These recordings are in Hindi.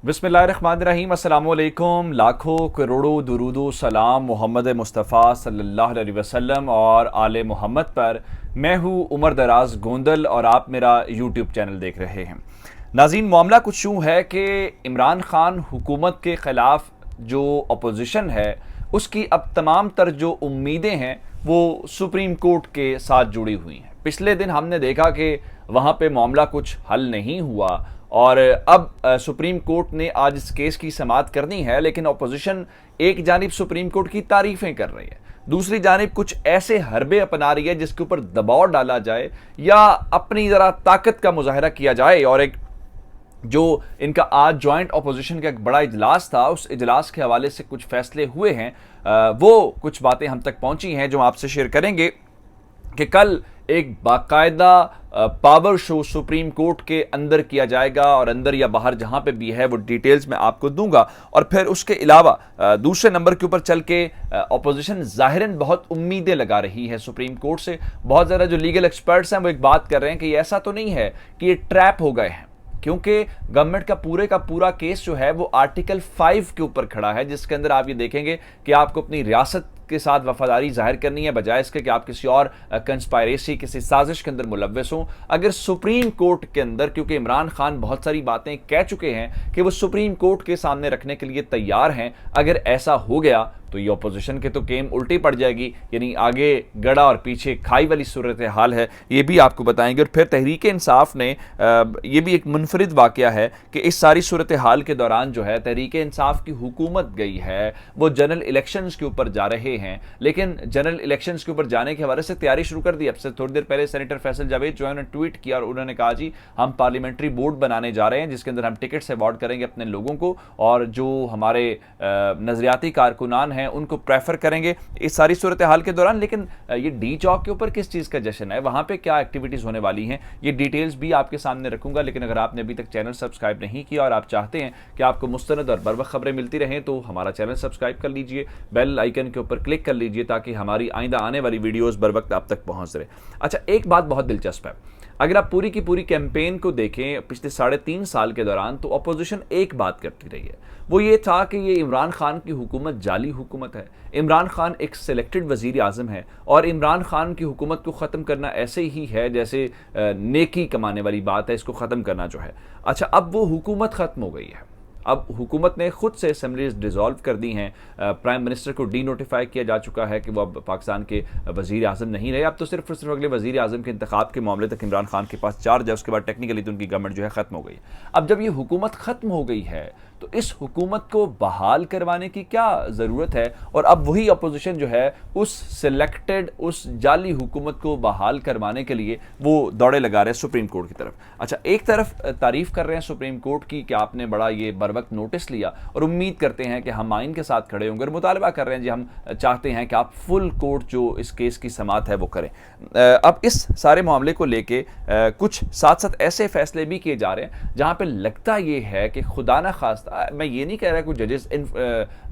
बिस्मिल्लाहिर्रहमानिर्रहीम, अस्सलाम वालेकुम। लाखों करोड़ों दुरूदो सलाम मोहम्मद मुस्तफ़ा सल्लल्लाहु अलैहि वसल्लम और आले मोहम्मद पर। मैं हूँ उमर दराज गोंदल और आप मेरा यूट्यूब चैनल देख रहे हैं। नाज़रीन, मामला कुछ यूँ है कि इमरान खान हुकूमत के ख़िलाफ़ जो अपोजिशन है उसकी अब तमाम तर जो उम्मीदें हैं वो सुप्रीम कोर्ट के साथ जुड़ी हुई हैं। पिछले दिन हमने देखा कि वहाँ पे मामला कुछ हल नहीं हुआ और अब सुप्रीम कोर्ट ने आज इस केस की समाअत करनी है, लेकिन अपोजिशन एक जानिब सुप्रीम कोर्ट की तारीफें कर रही है, दूसरी जानिब कुछ ऐसे हरबे अपना रही है जिसके ऊपर दबाव डाला जाए या अपनी ज़रा ताकत का मुजाहरा किया जाए। और एक जो इनका आज जॉइंट अपोजिशन का एक बड़ा इजलास था, उस इजलास के हवाले से कुछ फैसले हुए हैं, वो कुछ बातें हम तक पहुंची हैं जो आपसे शेयर करेंगे कि कल एक बाकायदा पावर शो सुप्रीम कोर्ट के अंदर किया जाएगा और अंदर या बाहर जहां पे भी है वो डिटेल्स मैं आपको दूंगा। और फिर उसके अलावा दूसरे नंबर के ऊपर चल के अपोजिशन ज़ाहिरन बहुत उम्मीदें लगा रही है सुप्रीम कोर्ट से। बहुत ज़्यादा जो लीगल एक्सपर्ट्स हैं वो एक बात कर रहे हैं कि ऐसा तो नहीं है कि ये ट्रैप हो गए हैं, क्योंकि गवर्नमेंट का पूरा केस जो है वो आर्टिकल 5 के ऊपर खड़ा है, जिसके अंदर आप ये देखेंगे कि आपको अपनी रियासत के साथ वफादारी जाहिर करनी है बजाय इसके कि आप किसी और कंस्पायरेसी, किसी साजिश के अंदर मुलव्वस हों। अगर सुप्रीम कोर्ट के अंदर, क्योंकि इमरान खान बहुत सारी बातें कह चुके हैं कि वो सुप्रीम कोर्ट के सामने रखने के लिए तैयार हैं, अगर ऐसा हो गया तो ये अपोजिशन के तो गेम उल्टी पड़ जाएगी, यानी आगे गड़ा और पीछे खाई वाली सूरत हाल है, ये भी आपको बताएंगे। और फिर तहरीक इंसाफ ने ये भी एक मुनफरिद वाक़या है कि इस सारी सूरत हाल के दौरान जो है तहरीक इंसाफ की हुकूमत गई है, वो जनरल इलेक्शंस के ऊपर जा रहे हैं, लेकिन जनरल इलेक्शंस के ऊपर जाने के हवाले से तैयारी शुरू कर दी। अब से थोड़ी देर पहले सेनेटर फैसल जावेद जो है उन्होंने ट्वीट किया और उन्होंने कहा जी हम पार्लियामेंट्री बोर्ड बनाने जा रहे हैं जिसके अंदर हम टिकट से अवार्ड करेंगे अपने लोगों को और जो हमारे नजरियाती कारकुनान हैं उनको प्रेफर करेंगे इस सारी सूरत हाल के दौरान। लेकिन ये डी चौक के ऊपर किस चीज़ का जश्न है, वहाँ पे क्या एक्टिविटीज़ होने वाली हैं, ये डिटेल्स भी आपके सामने रखूंगा। लेकिन अगर आपने अभी तक चैनल सब्सक्राइब नहीं किया और आप चाहते हैं कि आपको मुस्तनद और बर वक्त खबरें मिलती रहें तो हमारा चैनल सब्सक्राइब कर लीजिए, बेल आइकन के ऊपर क्लिक कर लीजिए ताकि हमारी आइंदा आने वाली वीडियोज़ बर वक्त आप तक पहुँच रहे। अच्छा, एक बात बहुत दिलचस्प है, अगर आप पूरी की पूरी कैंपेन को देखें पिछले 3.5 साल के दौरान तो अपोजिशन एक बात करती रही है, वो ये था कि ये इमरान खान की हुकूमत जाली हुकूमत है, इमरान खान एक सिलेक्टेड वजीर आज़म है और इमरान खान की हुकूमत को ख़त्म करना ऐसे ही है जैसे नेकी कमाने वाली बात है, इसको ख़त्म करना जो है। अच्छा, अब वो हुकूमत ख़त्म हो गई है, अब हुकूमत ने खुद से असम्बलीज डिज़ोल्व कर दी हैं, प्राइम मिनिस्टर को डी नोटिफाई किया जा चुका है कि वो अब पाकिस्तान के वज़ीर आज़म नहीं रहे। अब तो सिर्फ और सिर्फ अगले वज़ीर आज़म के इंतखाब के मामले तक इमरान खान के पास चार्ज है, उसके बाद टेक्निकली तो उनकी गवर्नमेंट जो है ख़त्म हो गई। अब जब ये हुकूमत ख़त्म हो गई है तो इस हुकूमत को बहाल करवाने की क्या ज़रूरत है, और अब वही अपोजिशन जो है उस सिलेक्टेड उस जाली हुकूमत को बहाल करवाने के लिए वो दौड़े लगा रहे हैं सुप्रीम कोर्ट की तरफ। अच्छा, एक तरफ तारीफ़ कर रहे हैं सुप्रीम कोर्ट की कि आपने बड़ा ये बर वक्त नोटिस लिया और उम्मीद करते हैं कि हम आइन के साथ खड़े होंगे और मुतालबा कर रहे हैं जी हम चाहते हैं कि आप फुल कोर्ट जो इस केस की समाअत है वो करें। अब इस सारे मामले को लेके कुछ साथ साथ ऐसे फैसले भी किए जा रहे हैं जहाँ पे लगता ये है कि खुदा ना खास्ता, मैं ये नहीं कह रहा कि जजेस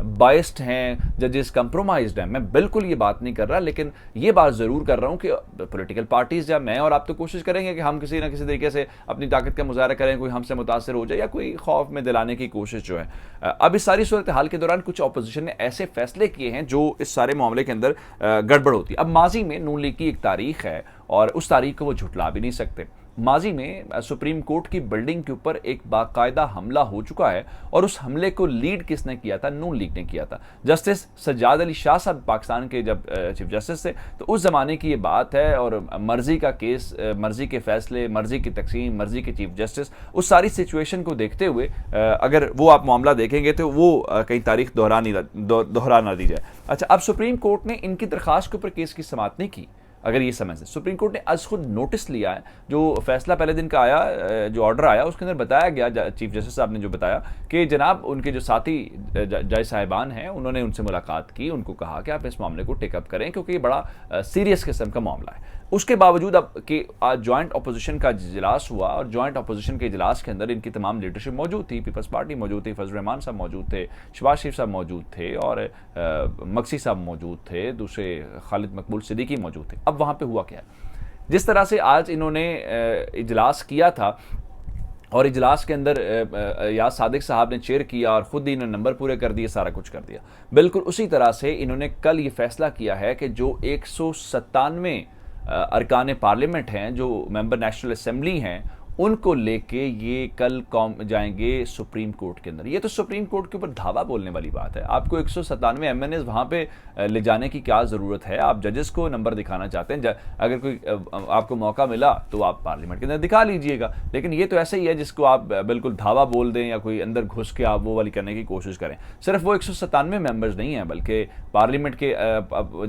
बायस्ड हैं, जजेस कंप्रोमाइज्ड हैं, मैं बिल्कुल ये बात नहीं कर रहा, लेकिन ये बात ज़रूर कर रहा हूँ कि पॉलिटिकल पार्टीज़ या मैं और आप तो कोशिश करेंगे कि हम किसी ना किसी तरीके से अपनी ताकत का मुजाहरा करें, कोई हमसे मुतासर हो जाए या कोई खौफ में दिलाने की कोशिश जो है। अब इस सारी सूरत हाल के दौरान कुछ अपोजिशन ने ऐसे फैसले किए हैं जो इस सारे मामले के अंदर गड़बड़ होती है। अब माजी में नून लीग की एक तारीख है और उस तारीख को वो झुटला भी नहीं सकते। माजी में सुप्रीम कोर्ट की बिल्डिंग के ऊपर एक बाकायदा हमला हो चुका है और उस हमले को लीड किसने किया था? नून लीग ने किया था। जस्टिस सज्जाद अली शाह साहब पाकिस्तान के जब चीफ जस्टिस थे तो उस ज़माने की ये बात है, और मर्जी का केस, मर्जी के फैसले, मर्जी की तकसीम, मर्जी के चीफ जस्टिस, उस सारी सिचुएशन को देखते हुए अगर वो आप मामला देखेंगे तो वो कहीं तारीख दोहरा ना दी जाए। अच्छा, अब सुप्रीम कोर्ट ने इनकी दरख्वास्त के ऊपर केस की समाअत नहीं की। अगर ये समझ, सुप्रीम कोर्ट ने आज खुद नोटिस लिया है, जो फैसला पहले दिन का आया, जो ऑर्डर आया उसके अंदर बताया गया, चीफ जस्टिस साहब ने जो बताया कि जनाब उनके जो साथी जज साहिबान हैं उन्होंने उनसे मुलाकात की, उनको कहा कि आप इस मामले को टेकअप करें क्योंकि ये बड़ा सीरियस किस्म का मामला है। उसके बावजूद अब कि आज जॉइंट अपोजिशन का इजलास हुआ और जॉइंट अपोजिशन के इजलास के अंदर इनकी तमाम लीडरशिप मौजूद थी, पीपल्स पार्टी मौजूद थी, फजल रहमान साहब मौजूद थे, शहबाज शरीफ साहब मौजूद थे और मक्सी साहब मौजूद थे, दूसरे खालिद मकबूल सिद्दीकी मौजूद थे। अब वहाँ पे हुआ क्या, जिस तरह से आज इन्होंने इजलास किया था और इजलास के अंदर याद सादिक साहब ने चेयर किया और ख़ुद ही इन्होंने नंबर पूरे कर दिए, सारा कुछ कर दिया। बिल्कुल उसी तरह से इन्होंने कल ये फैसला किया है कि जो 197 अरकान पार्लियामेंट हैं, जो मेंबर नेशनल असम्बली हैं, उनको लेके ये कल जाएंगे सुप्रीम कोर्ट के अंदर। ये तो सुप्रीम कोर्ट के ऊपर धावा बोलने वाली बात है। आपको 197 MNAs वहाँ पे ले जाने की क्या ज़रूरत है? आप जजेस को नंबर दिखाना चाहते हैं, अगर कोई आपको मौका मिला तो आप पार्लियामेंट के अंदर दिखा लीजिएगा। लेकिन ये तो ऐसे ही है जिसको आप बिल्कुल धावा बोल दें या कोई अंदर घुस के आप वो वाली करने की कोशिश करें। सिर्फ वो 197 मेंबर्स नहीं हैं, बल्कि पार्लियामेंट के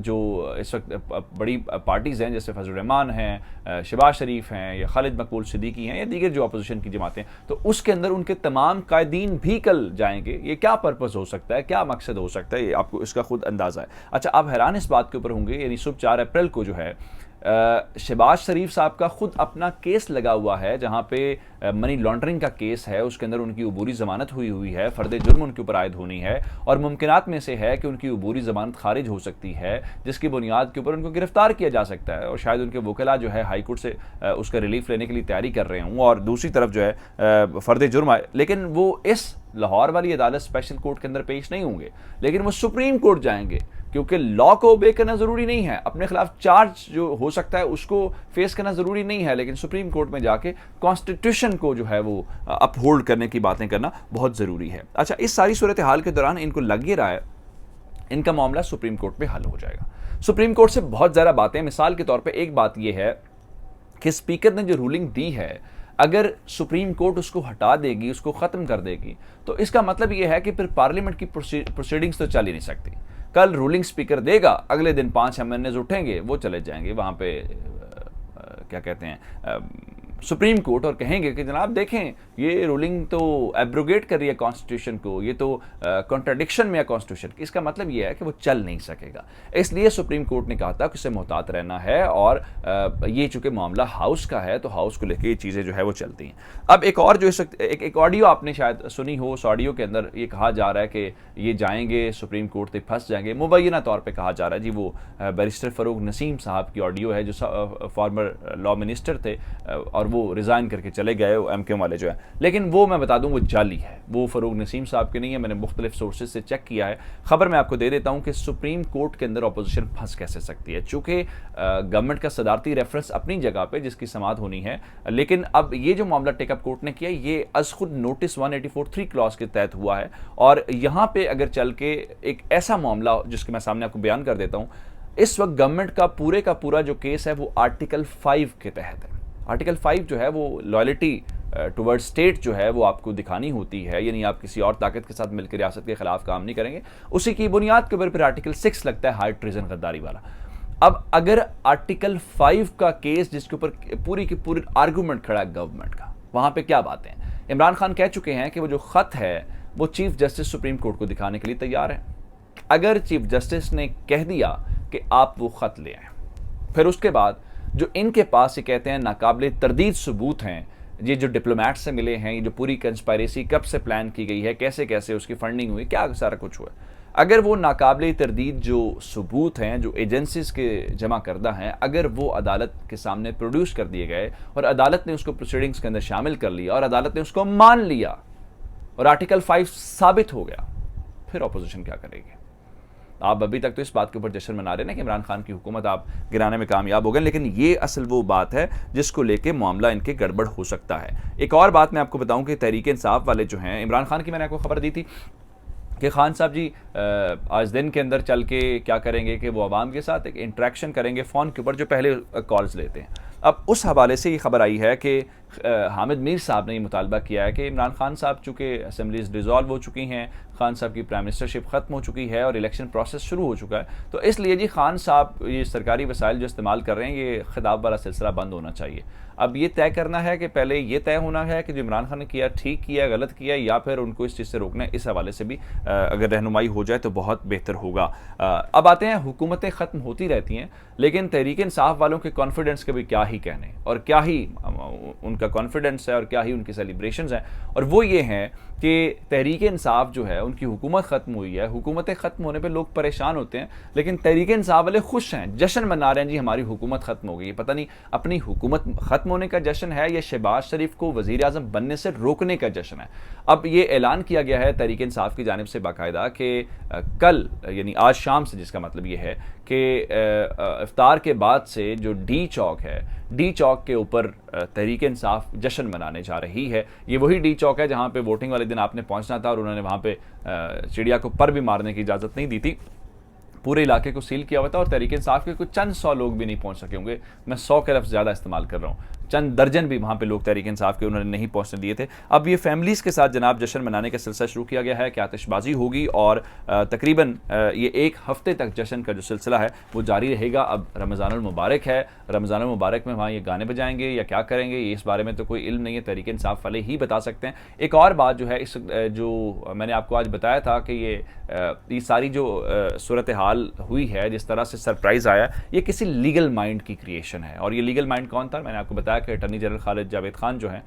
जो इस वक्त बड़ी पार्टीज़ हैं, जैसे फजल रहमान हैं, शहबाज शरीफ हैं, या खालिद मकबूल सिद्दीकी हैं, या दीगर जो अपोजिशन की जमातें, तो उसके अंदर उनके तमाम कायदीन भी कल जाएंगे। ये क्या पर्पस हो सकता है, क्या मकसद हो सकता है, ये आपको इसका खुद अंदाज़ा है। अच्छा, आप हैरान इस बात के ऊपर होंगे, यानी सुबह 4 अप्रैल को जो है शहबाज शरीफ साहब का खुद अपना केस लगा हुआ है, जहां पे मनी लॉन्ड्रिंग का केस है। उसके अंदर उनकी अबूरी ज़मानत हुई है, फ़र्द जुर्म उनके ऊपर आयद होनी है, और मुमकिनात में से है कि उनकी अबूरी ज़मानत खारिज हो सकती है, जिसकी बुनियाद के ऊपर उनको गिरफ्तार किया जा सकता है। और शायद उनके वकला जो है हाई कोर्ट से उसका रिलीफ लेने के लिए तैयारी कर रहे हूँ, और दूसरी तरफ जो है फ़र्द जुर्म आए, लेकिन वो इस लाहौर वाली अदालत स्पेशल कोर्ट के अंदर पेश नहीं होंगे, लेकिन वो सुप्रीम कोर्ट जाएंगे, क्योंकि लॉ को ओबे करना ज़रूरी नहीं है, अपने खिलाफ चार्ज जो हो सकता है उसको फेस करना ज़रूरी नहीं है, लेकिन सुप्रीम कोर्ट में जाके कॉन्स्टिट्यूशन को जो है वो अपहोल्ड करने की बातें करना बहुत ज़रूरी है। अच्छा, इस सारी सूरत हाल के दौरान इनको लग ही रहा है इनका मामला सुप्रीम कोर्ट में हल हो जाएगा। सुप्रीम कोर्ट से बहुत ज़्यादा बातें, मिसाल के तौर पर एक बात यह है कि स्पीकर ने जो रूलिंग दी है, अगर सुप्रीम कोर्ट उसको हटा देगी, उसको ख़त्म कर देगी, तो इसका मतलब यह है कि फिर पार्लियामेंट की प्रोसीडिंग्स तो चल ही नहीं सकती। कल रूलिंग स्पीकर देगा, अगले दिन 5 MNAs उठेंगे, वो चले जाएंगे वहाँ पे क्या कहते हैं सुप्रीम कोर्ट, और कहेंगे कि जनाब देखें ये रूलिंग तो एब्रोगेट कर रही है कॉन्स्टिट्यूशन को, ये तो कॉन्ट्राडिक्शन में है कॉन्स्टिट्यूशन की। इसका मतलब ये है कि वो चल नहीं सकेगा। इसलिए सुप्रीम कोर्ट ने कहा था कि उसे मोहतात रहना है, और ये चूंकि मामला हाउस का है तो हाउस को लेकर ये चीज़ें जो है वो चलती हैं। अब एक और जो एक ऑडियो आपने शायद सुनी हो, उस ऑडियो के अंदर ये कहा जा रहा है कि ये जाएंगे सुप्रीम कोर्ट तक, फंस जाएंगे। मुबैना तौर पर कहा जा रहा है जी, वो बैरिस्टर फ़रूक नसीम साहब की ऑडियो है, जो फॉर्मर लॉ मिनिस्टर थे और वो रिज़ाइन करके चले गए, MKM वाले जो है। लेकिन वो मैं बता दूं वो जाली है, वो फ़रूक नसीम साहब के नहीं है। मैंने मुख्तलिफ सोर्सेज से चेक किया है। खबर मैं आपको दे देता हूं कि सुप्रीम कोर्ट के अंदर अपोजिशन फंस कैसे सकती है, चूँकि गवर्नमेंट का सदारती रेफरेंस अपनी जगह पे जिसकी समाअत होनी है, लेकिन अब ये जो मामला टेकअप कोर्ट ने किया, ये अज खुद नोटिस 184(3) क्लॉज के तहत हुआ है। और यहाँ पे अगर चल के एक ऐसा मामला जिसके मैं सामने आपको बयान कर देता हूँ, इस वक्त गवर्नमेंट का पूरा जो केस है वो आर्टिकल 5 के तहत है। आर्टिकल 5 जो है वो लॉयल्टी टुवर्ड स्टेट जो है वो आपको दिखानी होती है, यानी आप किसी और ताकत के साथ मिलकर रियासत के खिलाफ काम नहीं करेंगे। उसी की बुनियाद के ऊपर फिर आर्टिकल 6 लगता है, हाई ट्रीजन गद्दारी वाला। अब अगर आर्टिकल 5 का केस जिसके ऊपर पूरी की पूरी आर्गूमेंट खड़ा है गवर्नमेंट का, वहां पे क्या बातें हैं? इमरान खान कह चुके हैं कि वो जो खत है वो चीफ जस्टिस सुप्रीम कोर्ट को दिखाने के लिए तैयार है। अगर चीफ जस्टिस ने कह दिया कि आप वो खत ले आए, फिर उसके बाद जो इनके पास ये कहते हैं नाकाबिले तरदीद सबूत हैं, ये जो डिप्लोमेट से मिले हैं, ये जो पूरी कंस्पायरेसी कब से प्लान की गई है, कैसे कैसे उसकी फंडिंग हुई, क्या सारा कुछ हुआ, अगर वो नाकाबिले तरदीद जो सबूत हैं, जो एजेंसीज के जमा करदा हैं, अगर वो अदालत के सामने प्रोड्यूस कर दिए गए और अदालत ने उसको प्रोसीडिंग्स के अंदर शामिल कर लिया और अदालत ने उसको मान लिया और आर्टिकल 5 साबित हो गया, फिर अपोजिशन क्या करेगी? आप अभी तक तो इस बात के ऊपर जश्न मना रहे हैं कि इमरान खान की हुकूमत आप गिराने में कामयाब हो गए, लेकिन ये असल वो बात है जिसको लेके मामला इनके गड़बड़ हो सकता है। एक और बात मैं आपको बताऊं कि तहरीक इंसाफ वाले जो हैं, इमरान खान की मैंने आपको खबर दी थी कि खान साहब जी आज दिन के अंदर चल के क्या करेंगे कि वो आवाम के साथ एक इंट्रैक्शन करेंगे फ़ोन के ऊपर, जो पहले कॉल्स लेते हैं। अब उस हवाले से ये खबर आई है कि हामिद मीर साहब ने ये मुतालबा किया है कि इमरान खान साहब चूँकि असम्बलीज डिज़ोल्व हो चुकी हैं, खान साहब की प्राइम मिनिस्टरशिप ख़त्म हो चुकी है और इलेक्शन प्रोसेस शुरू हो चुका है, तो इसलिए जी खान साहब ये सरकारी वसाइल जो इस्तेमाल कर रहे हैं, ये खिताब वाला सिलसिला बंद होना चाहिए। अब ये तय करना है कि पहले ये तय होना है कि जो इमरान खान ने किया ठीक किया, गलत किया, या फिर उनको इस चीज़ से रोकना है। इस हवाले से भी अगर रहनुमाई हो जाए तो बहुत बेहतर होगा। अब आते हैं, हुकूमतें ख़त्म होती रहती हैं, लेकिन तहरीक इंसाफ वालों के कॉन्फिडेंस के भी क्या ही कहने और क्या ही उनका कॉन्फिडेंस है और क्या ही उनकी सेलिब्रेशंस हैं, और वो ये हैं कि तहरीक इंसाफ जो है उनकी हुकूमत ख़त्म हुई है। हुकूमतें ख़त्म होने पे लोग परेशान होते हैं, लेकिन तहरीक इंसाफ वाले खुश हैं, जश्न मना रहे हैं, जी हमारी हुकूमत ख़त्म हो गई है। पता नहीं अपनी हुकूमत ख़त्म होने का जश्न है या शहबाज शरीफ को वज़ीर आज़म बनने से रोकने का जश्न है। अब ये ऐलान किया गया है तहरीक इंसाफ की जानिब से बाकायदा कि कल यानी आज शाम से, जिसका मतलब ये है कि इफ्तार के बाद से जो डी चौक है, डी चौक के ऊपर तहरीक इंसाफ जश्न मनाने जा रही है। ये वही डी चौक है जहाँ पे वोटिंग वाले दिन आपने पहुँचना था और उन्होंने वहाँ पे चिड़िया को पर भी मारने की इजाज़त नहीं दी थी। पूरे इलाके को सील किया हुआ था और तहरीक इंसाफ के कुछ चंद 100 लोग भी नहीं पहुंच सके होंगे। मैं 100 के लफ्ज़ ज़्यादा इस्तेमाल कर रहा हूँ, चंद दर्जन भी वहाँ पे लोग तहरीक इंसाफ के उन्होंने नहीं पहुँचने दिए थे। अब ये फैमिलीज़ के साथ जनाब जश्न मनाने का सिलसिला शुरू किया गया है कि आतिशबाजी होगी और तकरीबन ये 1 हफ्ते तक जश्न का जो सिलसिला है वो जारी रहेगा। अब रमज़ानुल मुबारक है, रमज़ानुल मुबारक में वहाँ ये गाने बजाएंगे या क्या करेंगे, ये इस बारे में तो कोई इल्म नहीं है, तहरीक इंसाफ वाले ही बता सकते हैं। एक और बात जो है, इस जो मैंने आपको आज बताया था कि ये सारी जो सूरत हाल हुई है, जिस तरह से सरप्राइज़ आया, ये किसी लीगल माइंड की क्रिएशन है। और ये लीगल माइंड कौन था? मैंने आपको बताया कि अटर्नी जनरल खालिद जावेद खान जो हैं,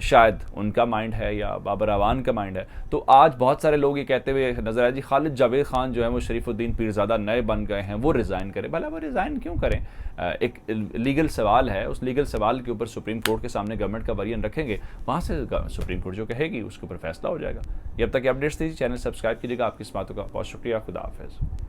शायद उनका माइंड है या बाबर अवान का माइंड है। तो आज बहुत सारे लोग ये कहते हुए नजर आए, जी खालिद जावेद खान जो है वो शरीफुद्दीन पीरज़ादा नए बन गए हैं, वो रिज़ाइन करें। भला वो रिज़ाइन क्यों करें? एक लीगल सवाल है, उस लीगल सवाल के ऊपर सुप्रीम कोर्ट के सामने गवर्नमेंट का वर्जन रखेंगे, वहाँ से सुप्रीम कोर्ट जो कहेगी उसके ऊपर फैसला हो जाएगा। ये अब तक अपडेट्स थी, चैनल सब्सक्राइब कीजिएगा। आपकी इस बातों का बहुत शुक्रिया। खुदा हाफिज़।